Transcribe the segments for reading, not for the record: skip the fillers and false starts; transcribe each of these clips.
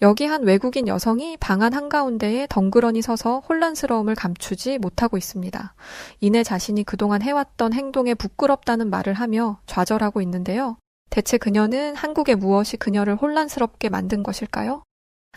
여기 한 외국인 여성이 방 안 한가운데에 덩그러니 서서 혼란스러움을 감추지 못하고 있습니다. 이내 자신이 그동안 해왔던 행동에 부끄럽다는 말을 하며 좌절하고 있는데요. 대체 그녀는 한국의 무엇이 그녀를 혼란스럽게 만든 것일까요?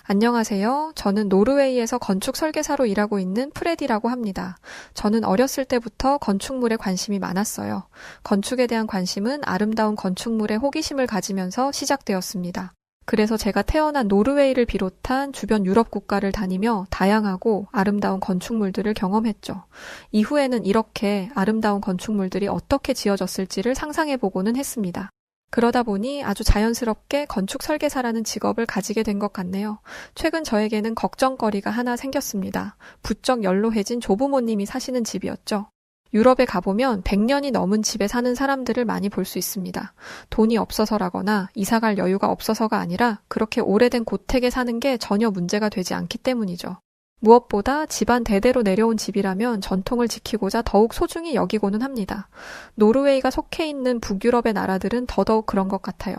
안녕하세요. 저는 노르웨이에서 건축 설계사로 일하고 있는 프레디라고 합니다. 저는 어렸을 때부터 건축물에 관심이 많았어요. 건축에 대한 관심은 아름다운 건축물에 호기심을 가지면서 시작되었습니다. 그래서 제가 태어난 노르웨이를 비롯한 주변 유럽 국가를 다니며 다양하고 아름다운 건축물들을 경험했죠. 이후에는 이렇게 아름다운 건축물들이 어떻게 지어졌을지를 상상해보고는 했습니다. 그러다 보니 아주 자연스럽게 건축 설계사라는 직업을 가지게 된 것 같네요. 최근 저에게는 걱정거리가 하나 생겼습니다. 부쩍 연로해진 조부모님이 사시는 집이었죠. 유럽에 가보면 100년이 넘은 집에 사는 사람들을 많이 볼 수 있습니다. 돈이 없어서라거나 이사갈 여유가 없어서가 아니라 그렇게 오래된 고택에 사는 게 전혀 문제가 되지 않기 때문이죠. 무엇보다 집안 대대로 내려온 집이라면 전통을 지키고자 더욱 소중히 여기고는 합니다. 노르웨이가 속해 있는 북유럽의 나라들은 더더욱 그런 것 같아요.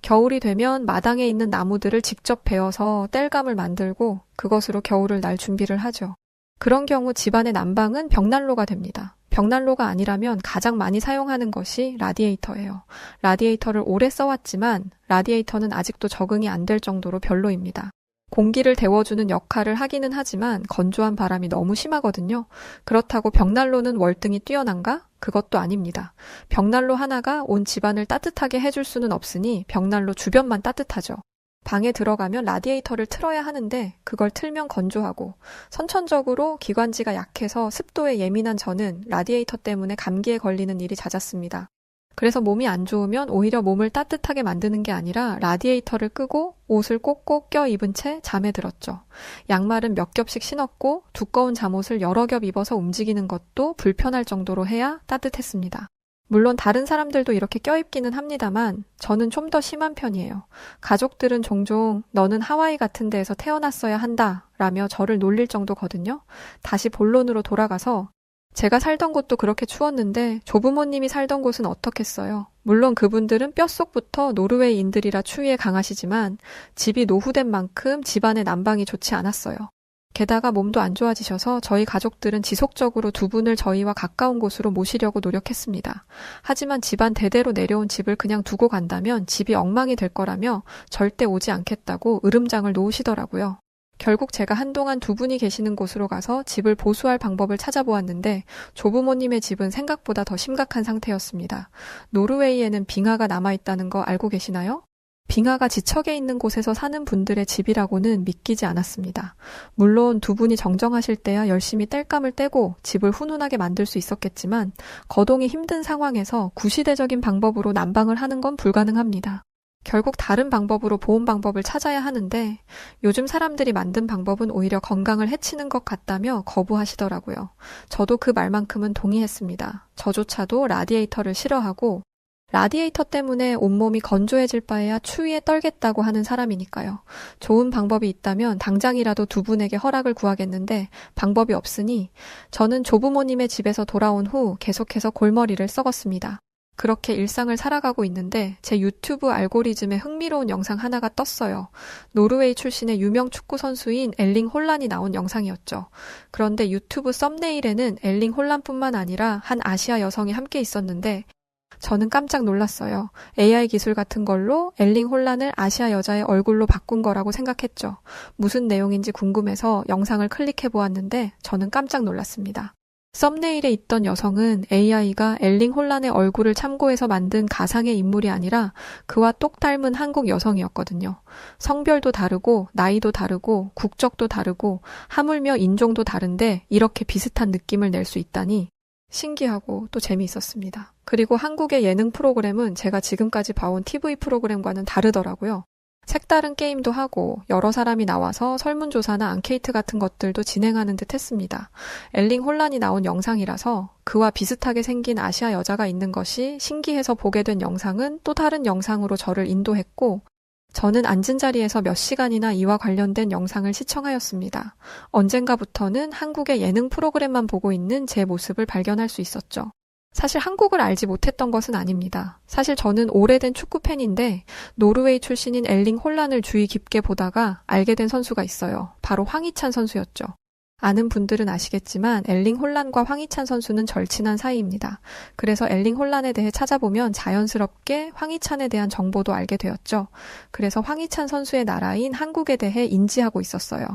겨울이 되면 마당에 있는 나무들을 직접 베어서 땔감을 만들고 그것으로 겨울을 날 준비를 하죠. 그런 경우 집안의 난방은 벽난로가 됩니다. 벽난로가 아니라면 가장 많이 사용하는 것이 라디에이터예요. 라디에이터를 오래 써왔지만 라디에이터는 아직도 적응이 안 될 정도로 별로입니다. 공기를 데워주는 역할을 하기는 하지만 건조한 바람이 너무 심하거든요. 그렇다고 벽난로는 월등히 뛰어난가? 그것도 아닙니다. 벽난로 하나가 온 집안을 따뜻하게 해줄 수는 없으니 벽난로 주변만 따뜻하죠. 방에 들어가면 라디에이터를 틀어야 하는데 그걸 틀면 건조하고 선천적으로 기관지가 약해서 습도에 예민한 저는 라디에이터 때문에 감기에 걸리는 일이 잦았습니다. 그래서 몸이 안 좋으면 오히려 몸을 따뜻하게 만드는 게 아니라 라디에이터를 끄고 옷을 꼭꼭 껴입은 채 잠에 들었죠. 양말은 몇 겹씩 신었고 두꺼운 잠옷을 여러 겹 입어서 움직이는 것도 불편할 정도로 해야 따뜻했습니다. 물론 다른 사람들도 이렇게 껴입기는 합니다만 저는 좀 더 심한 편이에요. 가족들은 종종 너는 하와이 같은 데에서 태어났어야 한다 라며 저를 놀릴 정도거든요. 다시 본론으로 돌아가서 제가 살던 곳도 그렇게 추웠는데 조부모님이 살던 곳은 어떻겠어요? 물론 그분들은 뼛속부터 노르웨이인들이라 추위에 강하시지만 집이 노후된 만큼 집안의 난방이 좋지 않았어요. 게다가 몸도 안 좋아지셔서 저희 가족들은 지속적으로 두 분을 저희와 가까운 곳으로 모시려고 노력했습니다. 하지만 집안 대대로 내려온 집을 그냥 두고 간다면 집이 엉망이 될 거라며 절대 오지 않겠다고 으름장을 놓으시더라고요. 결국 제가 한동안 두 분이 계시는 곳으로 가서 집을 보수할 방법을 찾아보았는데 조부모님의 집은 생각보다 더 심각한 상태였습니다. 노르웨이에는 빙하가 남아있다는 거 알고 계시나요? 빙하가 지척에 있는 곳에서 사는 분들의 집이라고는 믿기지 않았습니다. 물론 두 분이 정정하실 때야 열심히 땔감을 떼고 집을 훈훈하게 만들 수 있었겠지만 거동이 힘든 상황에서 구시대적인 방법으로 난방을 하는 건 불가능합니다. 결국 다른 방법으로 보온 방법을 찾아야 하는데 요즘 사람들이 만든 방법은 오히려 건강을 해치는 것 같다며 거부하시더라고요. 저도 그 말만큼은 동의했습니다. 저조차도 라디에이터를 싫어하고 라디에이터 때문에 온몸이 건조해질 바에야 추위에 떨겠다고 하는 사람이니까요. 좋은 방법이 있다면 당장이라도 두 분에게 허락을 구하겠는데 방법이 없으니 저는 조부모님의 집에서 돌아온 후 계속해서 골머리를 썩었습니다. 그렇게 일상을 살아가고 있는데 제 유튜브 알고리즘에 흥미로운 영상 하나가 떴어요. 노르웨이 출신의 유명 축구 선수인 엘링 홀란이 나온 영상이었죠. 그런데 유튜브 썸네일에는 엘링 홀란뿐만 아니라 한 아시아 여성이 함께 있었는데 저는 깜짝 놀랐어요. AI 기술 같은 걸로 엘링 홀란을 아시아 여자의 얼굴로 바꾼 거라고 생각했죠. 무슨 내용인지 궁금해서 영상을 클릭해 보았는데 저는 깜짝 놀랐습니다. 썸네일에 있던 여성은 AI가 엘링 홀란의 얼굴을 참고해서 만든 가상의 인물이 아니라 그와 똑 닮은 한국 여성이었거든요. 성별도 다르고 나이도 다르고 국적도 다르고 하물며 인종도 다른데 이렇게 비슷한 느낌을 낼 수 있다니 신기하고 또 재미있었습니다. 그리고 한국의 예능 프로그램은 제가 지금까지 봐온 TV 프로그램과는 다르더라고요. 색다른 게임도 하고 여러 사람이 나와서 설문조사나 앙케이트 같은 것들도 진행하는 듯 했습니다. 엘링 홀란이 나온 영상이라서 그와 비슷하게 생긴 아시아 여자가 있는 것이 신기해서 보게 된 영상은 또 다른 영상으로 저를 인도했고 저는 앉은 자리에서 몇 시간이나 이와 관련된 영상을 시청하였습니다. 언젠가부터는 한국의 예능 프로그램만 보고 있는 제 모습을 발견할 수 있었죠. 사실 한국을 알지 못했던 것은 아닙니다. 사실 저는 오래된 축구 팬인데 노르웨이 출신인 엘링 홀란을 주의 깊게 보다가 알게 된 선수가 있어요. 바로 황희찬 선수였죠. 아는 분들은 아시겠지만 엘링 홀란과 황희찬 선수는 절친한 사이입니다. 그래서 엘링 홀란에 대해 찾아보면 자연스럽게 황희찬에 대한 정보도 알게 되었죠. 그래서 황희찬 선수의 나라인 한국에 대해 인지하고 있었어요.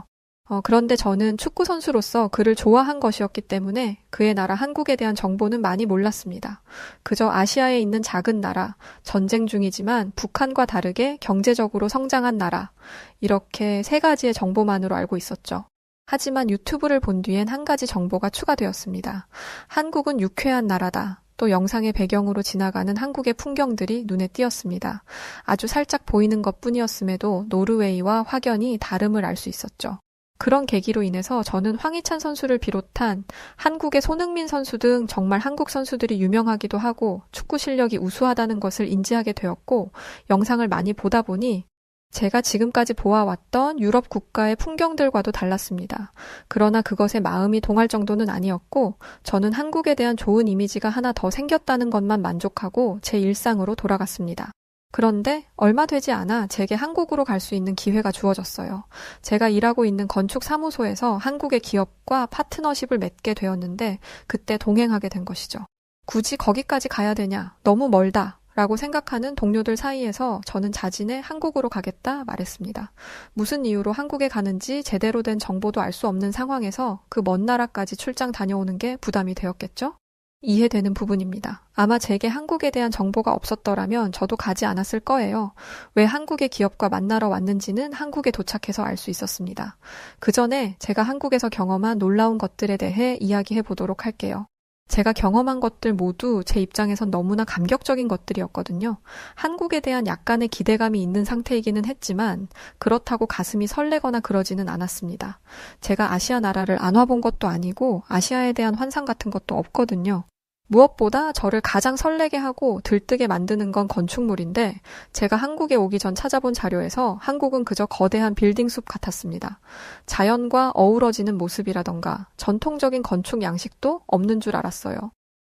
그런데 저는 축구 선수로서 그를 좋아한 것이었기 때문에 그의 나라 한국에 대한 정보는 많이 몰랐습니다. 그저 아시아에 있는 작은 나라, 전쟁 중이지만 북한과 다르게 경제적으로 성장한 나라, 이렇게 세 가지의 정보만으로 알고 있었죠. 하지만 유튜브를 본 뒤엔 한 가지 정보가 추가되었습니다. 한국은 유쾌한 나라다. 또 영상의 배경으로 지나가는 한국의 풍경들이 눈에 띄었습니다. 아주 살짝 보이는 것뿐이었음에도 노르웨이와 확연히 다름을 알 수 있었죠. 그런 계기로 인해서 저는 황희찬 선수를 비롯한 한국의 손흥민 선수 등 정말 한국 선수들이 유명하기도 하고 축구 실력이 우수하다는 것을 인지하게 되었고, 영상을 많이 보다 보니 제가 지금까지 보아왔던 유럽 국가의 풍경들과도 달랐습니다. 그러나 그것에 마음이 동할 정도는 아니었고, 저는 한국에 대한 좋은 이미지가 하나 더 생겼다는 것만 만족하고 제 일상으로 돌아갔습니다. 그런데 얼마 되지 않아 제게 한국으로 갈 수 있는 기회가 주어졌어요. 제가 일하고 있는 건축 사무소에서 한국의 기업과 파트너십을 맺게 되었는데 그때 동행하게 된 것이죠. 굳이 거기까지 가야 되냐? 너무 멀다. 라고 생각하는 동료들 사이에서 저는 자진해 한국으로 가겠다 말했습니다. 무슨 이유로 한국에 가는지 제대로 된 정보도 알 수 없는 상황에서 그 먼 나라까지 출장 다녀오는 게 부담이 되었겠죠? 이해되는 부분입니다. 아마 제게 한국에 대한 정보가 없었더라면 저도 가지 않았을 거예요. 왜 한국의 기업과 만나러 왔는지는 한국에 도착해서 알 수 있었습니다. 그 전에 제가 한국에서 경험한 놀라운 것들에 대해 이야기해 보도록 할게요. 제가 경험한 것들 모두 제 입장에선 너무나 감격적인 것들이었거든요. 한국에 대한 약간의 기대감이 있는 상태이기는 했지만 그렇다고 가슴이 설레거나 그러지는 않았습니다. 제가 아시아 나라를 안 와본 것도 아니고 아시아에 대한 환상 같은 것도 없거든요. 무엇보다 저를 가장 설레게 하고 들뜨게 만드는 건 건축물인데, 제가 한국에 오기 전 찾아본 자료에서 한국은 그저 거대한 빌딩 숲 같았습니다. 자연과 어우러지는 모습이라던가 전통적인 건축 양식도 없는 줄 알았어요.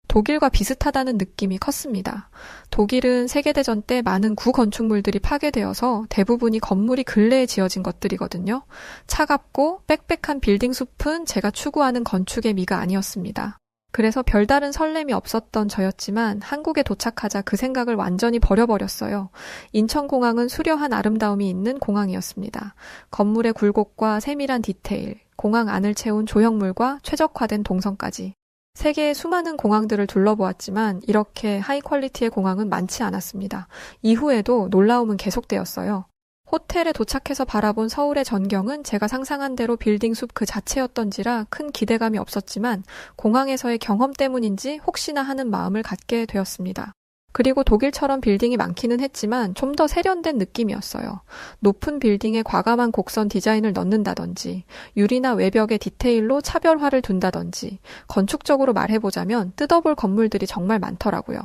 독일과 비슷하다는 느낌이 컸습니다. 독일은 세계대전 때 많은 구건축물들이 파괴되어서 대부분이 건물이 근래에 지어진 것들이거든요. 차갑고 빽빽한 빌딩 숲은 제가 추구하는 건축의 미가 아니었습니다. 그래서 별다른 설렘이 없었던 저였지만 한국에 도착하자 그 생각을 완전히 버려버렸어요. 인천공항은 수려한 아름다움이 있는 공항이었습니다. 건물의 굴곡과 세밀한 디테일, 공항 안을 채운 조형물과 최적화된 동선까지. 세계의 수많은 공항들을 둘러보았지만 이렇게 하이 퀄리티의 공항은 많지 않았습니다. 이후에도 놀라움은 계속되었어요. 호텔에 도착해서 바라본 서울의 전경은 제가 상상한 대로 빌딩 숲 그 자체였던지라 큰 기대감이 없었지만 공항에서의 경험 때문인지 혹시나 하는 마음을 갖게 되었습니다. 그리고 독일처럼 빌딩이 많기는 했지만 좀 더 세련된 느낌이었어요. 높은 빌딩에 과감한 곡선 디자인을 넣는다든지 유리나 외벽에 디테일로 차별화를 둔다든지 건축적으로 말해보자면 뜯어볼 건물들이 정말 많더라고요.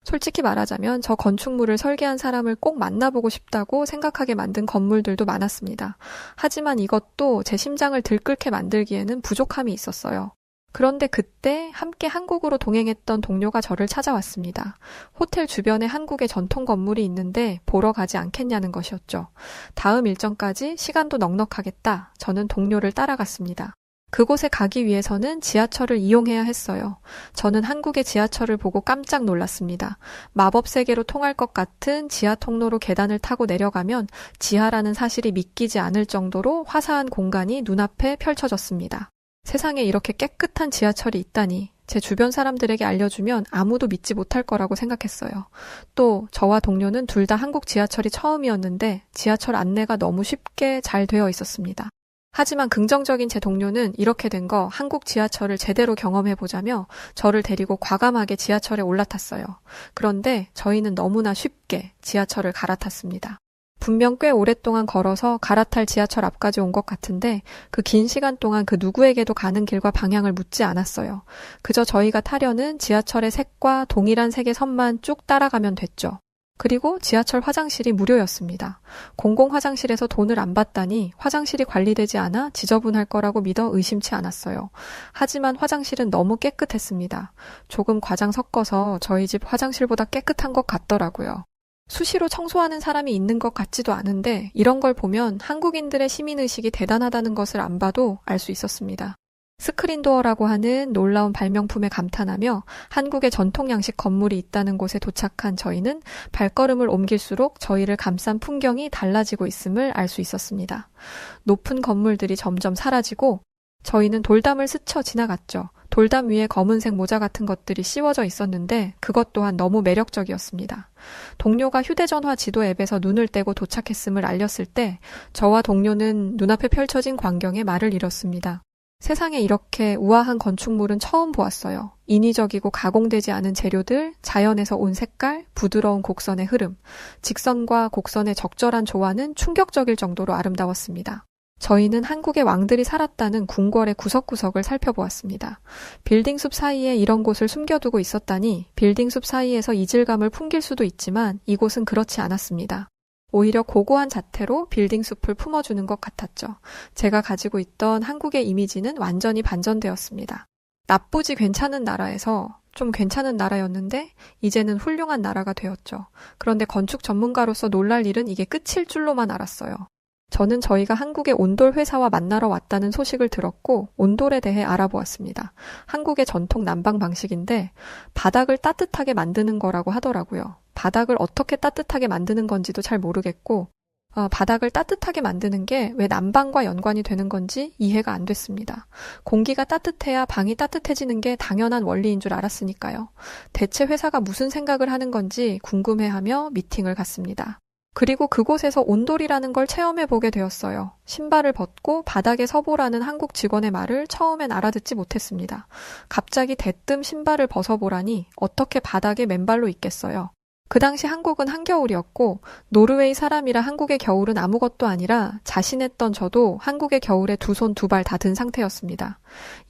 솔직히 말하자면 저 건축물을 설계한 사람을 꼭 만나보고 싶다고 생각하게 만든 건물들도 많았습니다. 하지만 이것도 제 심장을 들끓게 만들기에는 부족함이 있었어요. 그런데 그때 함께 한국으로 동행했던 동료가 저를 찾아왔습니다. 호텔 주변에 한국의 전통 건물이 있는데 보러 가지 않겠냐는 것이었죠. 다음 일정까지 시간도 넉넉하겠다. 저는 동료를 따라갔습니다. 그곳에 가기 위해서는 지하철을 이용해야 했어요. 저는 한국의 지하철을 보고 깜짝 놀랐습니다. 마법 세계로 통할 것 같은 지하 통로로 계단을 타고 내려가면 지하라는 사실이 믿기지 않을 정도로 화사한 공간이 눈앞에 펼쳐졌습니다. 세상에 이렇게 깨끗한 지하철이 있다니 제 주변 사람들에게 알려주면 아무도 믿지 못할 거라고 생각했어요. 또 저와 동료는 둘 다 한국 지하철이 처음이었는데 지하철 안내가 너무 쉽게 잘 되어 있었습니다. 하지만 긍정적인 제 동료는 이렇게 된 거 한국 지하철을 제대로 경험해보자며 저를 데리고 과감하게 지하철에 올라탔어요. 그런데 저희는 너무나 쉽게 지하철을 갈아탔습니다. 분명 꽤 오랫동안 걸어서 갈아탈 지하철 앞까지 온 것 같은데 그 긴 시간 동안 그 누구에게도 가는 길과 방향을 묻지 않았어요. 그저 저희가 타려는 지하철의 색과 동일한 색의 선만 쭉 따라가면 됐죠. 그리고 지하철 화장실이 무료였습니다. 공공 화장실에서 돈을 안 받다니 화장실이 관리되지 않아 지저분할 거라고 믿어 의심치 않았어요. 하지만 화장실은 너무 깨끗했습니다. 조금 과장 섞어서 저희 집 화장실보다 깨끗한 것 같더라고요. 수시로 청소하는 사람이 있는 것 같지도 않은데 이런 걸 보면 한국인들의 시민의식이 대단하다는 것을 안 봐도 알 수 있었습니다. 스크린도어라고 하는 놀라운 발명품에 감탄하며 한국의 전통 양식 건물이 있다는 곳에 도착한 저희는 발걸음을 옮길수록 저희를 감싼 풍경이 달라지고 있음을 알 수 있었습니다. 높은 건물들이 점점 사라지고 저희는 돌담을 스쳐 지나갔죠. 돌담 위에 검은색 모자 같은 것들이 씌워져 있었는데 그것 또한 너무 매력적이었습니다. 동료가 휴대전화 지도 앱에서 눈을 떼고 도착했음을 알렸을 때 저와 동료는 눈앞에 펼쳐진 광경에 말을 잃었습니다. 세상에 이렇게 우아한 건축물은 처음 보았어요. 인위적이고 가공되지 않은 재료들, 자연에서 온 색깔, 부드러운 곡선의 흐름, 직선과 곡선의 적절한 조화는 충격적일 정도로 아름다웠습니다. 저희는 한국의 왕들이 살았다는 궁궐의 구석구석을 살펴보았습니다. 빌딩숲 사이에 이런 곳을 숨겨두고 있었다니 빌딩숲 사이에서 이질감을 풍길 수도 있지만 이곳은 그렇지 않았습니다. 오히려 고고한 자태로 빌딩숲을 품어주는 것 같았죠. 제가 가지고 있던 한국의 이미지는 완전히 반전되었습니다. 나쁘지 괜찮은 나라에서 좀 괜찮은 나라였는데 이제는 훌륭한 나라가 되었죠. 그런데 건축 전문가로서 놀랄 일은 이게 끝일 줄로만 알았어요. 저는 저희가 한국의 온돌 회사와 만나러 왔다는 소식을 들었고 온돌에 대해 알아보았습니다. 한국의 전통 난방 방식인데 바닥을 따뜻하게 만드는 거라고 하더라고요. 바닥을 어떻게 따뜻하게 만드는 건지도 잘 모르겠고 바닥을 따뜻하게 만드는 게 왜 난방과 연관이 되는 건지 이해가 안 됐습니다. 공기가 따뜻해야 방이 따뜻해지는 게 당연한 원리인 줄 알았으니까요. 대체 회사가 무슨 생각을 하는 건지 궁금해하며 미팅을 갔습니다. 그리고 그곳에서 온돌이라는 걸 체험해보게 되었어요. 신발을 벗고 바닥에 서보라는 한국 직원의 말을 처음엔 알아듣지 못했습니다. 갑자기 대뜸 신발을 벗어보라니 어떻게 바닥에 맨발로 있겠어요. 그 당시 한국은 한겨울이었고 노르웨이 사람이라 한국의 겨울은 아무것도 아니라 자신했던 저도 한국의 겨울에 두 손 두 발 다 든 상태였습니다.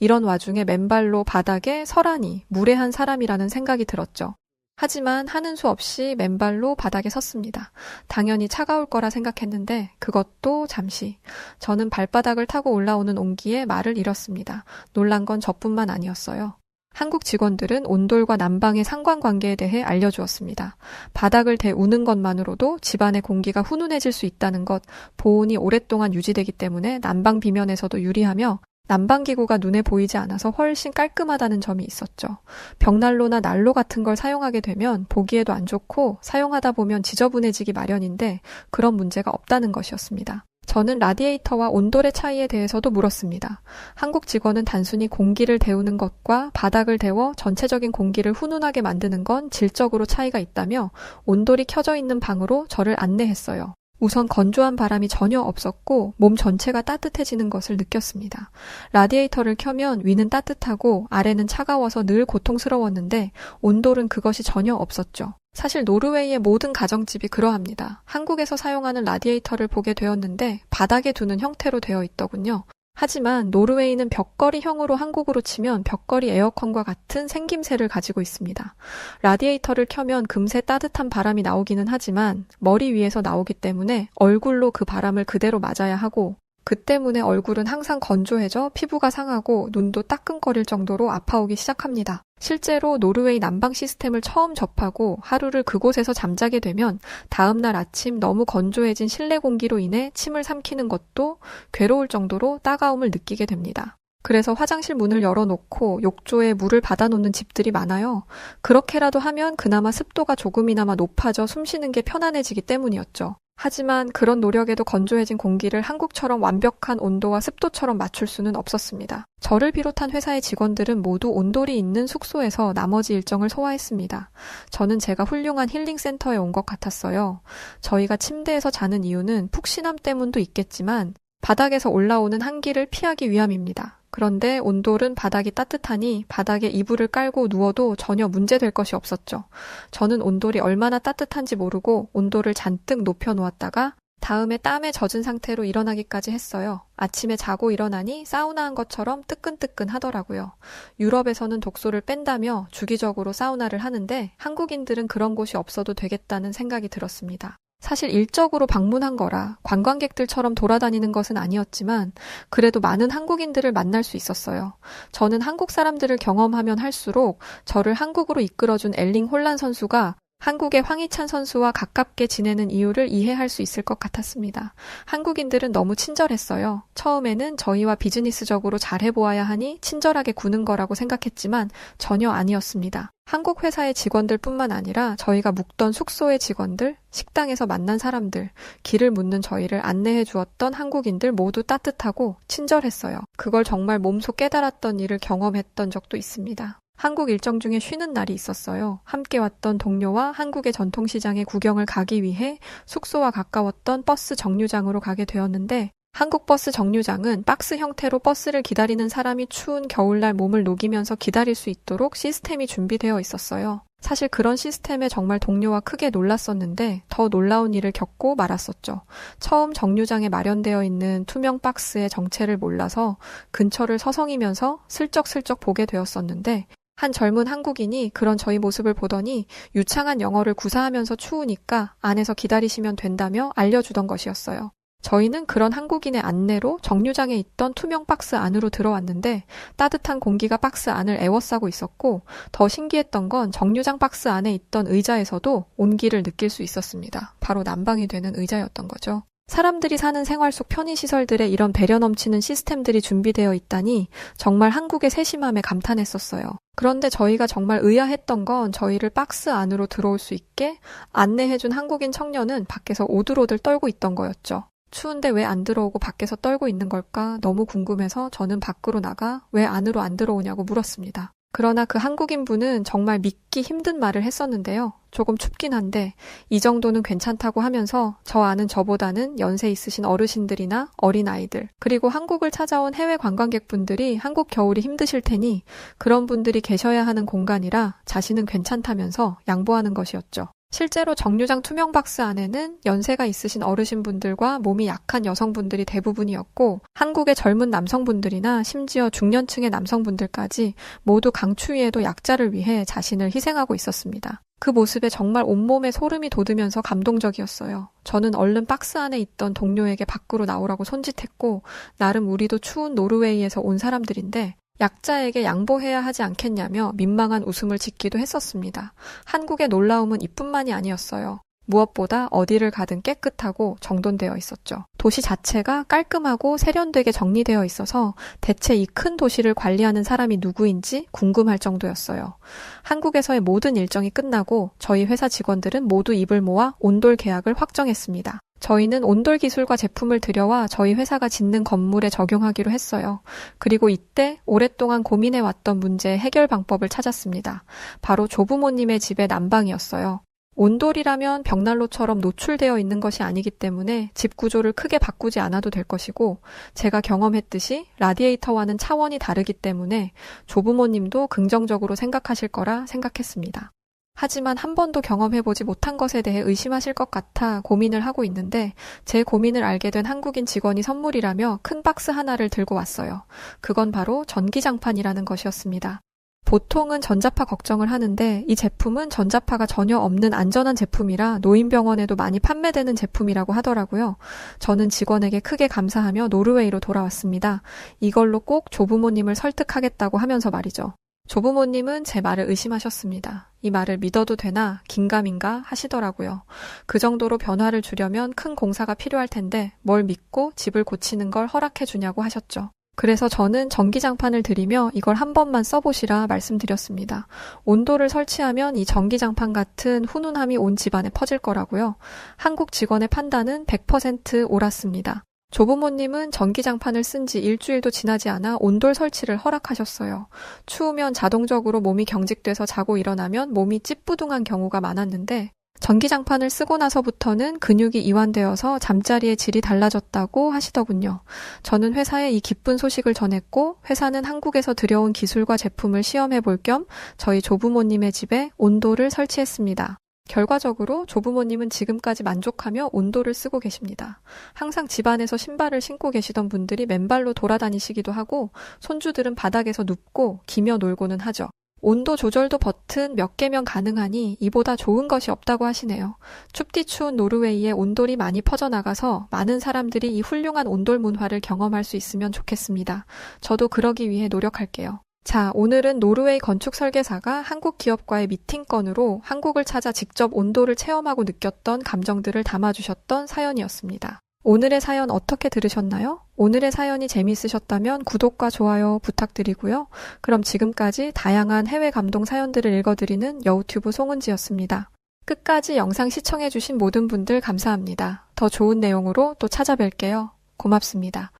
이런 와중에 맨발로 바닥에 서라니 무례한 사람이라는 생각이 들었죠. 하지만 하는 수 없이 맨발로 바닥에 섰습니다. 당연히 차가울 거라 생각했는데 그것도 잠시. 저는 발바닥을 타고 올라오는 온기에 말을 잃었습니다. 놀란 건 저뿐만 아니었어요. 한국 직원들은 온돌과 난방의 상관관계에 대해 알려주었습니다. 바닥을 데우는 것만으로도 집안의 공기가 훈훈해질 수 있다는 것, 보온이 오랫동안 유지되기 때문에 난방 비면에서도 유리하며 난방기구가 눈에 보이지 않아서 훨씬 깔끔하다는 점이 있었죠. 벽난로나 난로 같은 걸 사용하게 되면 보기에도 안 좋고 사용하다 보면 지저분해지기 마련인데 그런 문제가 없다는 것이었습니다. 저는 라디에이터와 온돌의 차이에 대해서도 물었습니다. 한국 직원은 단순히 공기를 데우는 것과 바닥을 데워 전체적인 공기를 훈훈하게 만드는 건 질적으로 차이가 있다며 온돌이 켜져 있는 방으로 저를 안내했어요. 우선 건조한 바람이 전혀 없었고 몸 전체가 따뜻해지는 것을 느꼈습니다. 라디에이터를 켜면 위는 따뜻하고 아래는 차가워서 늘 고통스러웠는데 온돌은 그것이 전혀 없었죠. 사실 노르웨이의 모든 가정집이 그러합니다. 한국에서 사용하는 라디에이터를 보게 되었는데 바닥에 두는 형태로 되어 있더군요. 하지만 노르웨이는 벽걸이형으로 한국으로 치면 벽걸이 에어컨과 같은 생김새를 가지고 있습니다. 라디에이터를 켜면 금세 따뜻한 바람이 나오기는 하지만 머리 위에서 나오기 때문에 얼굴로 그 바람을 그대로 맞아야 하고 그 때문에 얼굴은 항상 건조해져 피부가 상하고 눈도 따끔거릴 정도로 아파오기 시작합니다. 실제로 노르웨이 난방 시스템을 처음 접하고 하루를 그곳에서 잠자게 되면 다음날 아침 너무 건조해진 실내 공기로 인해 침을 삼키는 것도 괴로울 정도로 따가움을 느끼게 됩니다. 그래서 화장실 문을 열어놓고 욕조에 물을 받아놓는 집들이 많아요. 그렇게라도 하면 그나마 습도가 조금이나마 높아져 숨쉬는 게 편안해지기 때문이었죠. 하지만 그런 노력에도 건조해진 공기를 한국처럼 완벽한 온도와 습도처럼 맞출 수는 없었습니다. 저를 비롯한 회사의 직원들은 모두 온돌이 있는 숙소에서 나머지 일정을 소화했습니다. 저는 제가 훌륭한 힐링센터에 온 것 같았어요. 저희가 침대에서 자는 이유는 푹신함 때문도 있겠지만 바닥에서 올라오는 한기를 피하기 위함입니다. 그런데 온돌은 바닥이 따뜻하니 바닥에 이불을 깔고 누워도 전혀 문제될 것이 없었죠. 저는 온돌이 얼마나 따뜻한지 모르고 온돌을 잔뜩 높여 놓았다가 다음에 땀에 젖은 상태로 일어나기까지 했어요. 아침에 자고 일어나니 사우나한 것처럼 뜨끈뜨끈 하더라고요. 유럽에서는 독소를 뺀다며 주기적으로 사우나를 하는데 한국인들은 그런 곳이 없어도 되겠다는 생각이 들었습니다. 사실 일적으로 방문한 거라 관광객들처럼 돌아다니는 것은 아니었지만 그래도 많은 한국인들을 만날 수 있었어요. 저는 한국 사람들을 경험하면 할수록 저를 한국으로 이끌어준 엘링 홀란 선수가 한국의 황희찬 선수와 가깝게 지내는 이유를 이해할 수 있을 것 같았습니다. 한국인들은 너무 친절했어요. 처음에는 저희와 비즈니스적으로 잘해보아야 하니 친절하게 구는 거라고 생각했지만 전혀 아니었습니다. 한국 회사의 직원들 뿐만 아니라 저희가 묵던 숙소의 직원들, 식당에서 만난 사람들, 길을 묻는 저희를 안내해 주었던 한국인들 모두 따뜻하고 친절했어요. 그걸 정말 몸소 깨달았던 일을 경험했던 적도 있습니다. 한국 일정 중에 쉬는 날이 있었어요. 함께 왔던 동료와 한국의 전통시장에 구경을 가기 위해 숙소와 가까웠던 버스 정류장으로 가게 되었는데 한국 버스 정류장은 박스 형태로 버스를 기다리는 사람이 추운 겨울날 몸을 녹이면서 기다릴 수 있도록 시스템이 준비되어 있었어요. 사실 그런 시스템에 정말 동료와 크게 놀랐었는데 더 놀라운 일을 겪고 말았었죠. 처음 정류장에 마련되어 있는 투명 박스의 정체를 몰라서 근처를 서성이면서 슬쩍슬쩍 보게 되었었는데 한 젊은 한국인이 그런 저희 모습을 보더니 유창한 영어를 구사하면서 추우니까 안에서 기다리시면 된다며 알려주던 것이었어요. 저희는 그런 한국인의 안내로 정류장에 있던 투명 박스 안으로 들어왔는데 따뜻한 공기가 박스 안을 에워싸고 있었고 더 신기했던 건 정류장 박스 안에 있던 의자에서도 온기를 느낄 수 있었습니다. 바로 난방이 되는 의자였던 거죠. 사람들이 사는 생활 속 편의시설들에 이런 배려 넘치는 시스템들이 준비되어 있다니 정말 한국의 세심함에 감탄했었어요. 그런데 저희가 정말 의아했던 건 저희를 박스 안으로 들어올 수 있게 안내해준 한국인 청년은 밖에서 오들오들 떨고 있던 거였죠. 추운데 왜 안 들어오고 밖에서 떨고 있는 걸까 너무 궁금해서 저는 밖으로 나가 왜 안으로 안 들어오냐고 물었습니다. 그러나 그 한국인 분은 정말 믿기 힘든 말을 했었는데요. 조금 춥긴 한데 이 정도는 괜찮다고 하면서 저 아는 저보다는 연세 있으신 어르신들이나 어린아이들 그리고 한국을 찾아온 해외 관광객분들이 한국 겨울이 힘드실 테니 그런 분들이 계셔야 하는 공간이라 자신은 괜찮다면서 양보하는 것이었죠. 실제로 정류장 투명 박스 안에는 연세가 있으신 어르신분들과 몸이 약한 여성분들이 대부분이었고 한국의 젊은 남성분들이나 심지어 중년층의 남성분들까지 모두 강추위에도 약자를 위해 자신을 희생하고 있었습니다. 그 모습에 정말 온몸에 소름이 돋으면서 감동적이었어요. 저는 얼른 박스 안에 있던 동료에게 밖으로 나오라고 손짓했고 나름 우리도 추운 노르웨이에서 온 사람들인데 약자에게 양보해야 하지 않겠냐며 민망한 웃음을 짓기도 했었습니다. 한국의 놀라움은 이뿐만이 아니었어요. 무엇보다 어디를 가든 깨끗하고 정돈되어 있었죠. 도시 자체가 깔끔하고 세련되게 정리되어 있어서 대체 이 큰 도시를 관리하는 사람이 누구인지 궁금할 정도였어요. 한국에서의 모든 일정이 끝나고 저희 회사 직원들은 모두 입을 모아 온돌 계약을 확정했습니다. 저희는 온돌 기술과 제품을 들여와 저희 회사가 짓는 건물에 적용하기로 했어요. 그리고 이때 오랫동안 고민해왔던 문제의 해결 방법을 찾았습니다. 바로 조부모님의 집의 난방이었어요. 온돌이라면 벽난로처럼 노출되어 있는 것이 아니기 때문에 집 구조를 크게 바꾸지 않아도 될 것이고 제가 경험했듯이 라디에이터와는 차원이 다르기 때문에 조부모님도 긍정적으로 생각하실 거라 생각했습니다. 하지만 한 번도 경험해보지 못한 것에 대해 의심하실 것 같아 고민을 하고 있는데 제 고민을 알게 된 한국인 직원이 선물이라며 큰 박스 하나를 들고 왔어요. 그건 바로 전기장판이라는 것이었습니다. 보통은 전자파 걱정을 하는데 이 제품은 전자파가 전혀 없는 안전한 제품이라 노인병원에도 많이 판매되는 제품이라고 하더라고요. 저는 직원에게 크게 감사하며 노르웨이로 돌아왔습니다. 이걸로 꼭 조부모님을 설득하겠다고 하면서 말이죠. 조부모님은 제 말을 의심하셨습니다. 이 말을 믿어도 되나 긴가민가 하시더라고요. 그 정도로 변화를 주려면 큰 공사가 필요할 텐데 뭘 믿고 집을 고치는 걸 허락해 주냐고 하셨죠. 그래서 저는 전기장판을 드리며 이걸 한 번만 써보시라 말씀드렸습니다. 온도를 설치하면 이 전기장판 같은 훈훈함이 온 집안에 퍼질 거라고요. 한국 직원의 판단은 100% 옳았습니다. 조부모님은 전기장판을 쓴 지 일주일도 지나지 않아 온돌 설치를 허락하셨어요. 추우면 자동적으로 몸이 경직돼서 자고 일어나면 몸이 찌뿌둥한 경우가 많았는데 전기장판을 쓰고 나서부터는 근육이 이완되어서 잠자리의 질이 달라졌다고 하시더군요. 저는 회사에 이 기쁜 소식을 전했고 회사는 한국에서 들여온 기술과 제품을 시험해 볼 겸 저희 조부모님의 집에 온돌을 설치했습니다. 결과적으로 조부모님은 지금까지 만족하며 온도를 쓰고 계십니다. 항상 집안에서 신발을 신고 계시던 분들이 맨발로 돌아다니시기도 하고 손주들은 바닥에서 눕고 기며 놀고는 하죠. 온도 조절도 버튼 몇 개면 가능하니 이보다 좋은 것이 없다고 하시네요. 춥디 추운 노르웨이에 온돌이 많이 퍼져나가서 많은 사람들이 이 훌륭한 온돌 문화를 경험할 수 있으면 좋겠습니다. 저도 그러기 위해 노력할게요. 자, 오늘은 노르웨이 건축 설계사가 한국 기업과의 미팅건으로 한국을 찾아 직접 온도를 체험하고 느꼈던 감정들을 담아주셨던 사연이었습니다. 오늘의 사연 어떻게 들으셨나요? 오늘의 사연이 재미있으셨다면 구독과 좋아요 부탁드리고요. 그럼 지금까지 다양한 해외 감동 사연들을 읽어드리는 여우튜브 송은지였습니다. 끝까지 영상 시청해주신 모든 분들 감사합니다. 더 좋은 내용으로 또 찾아뵐게요. 고맙습니다.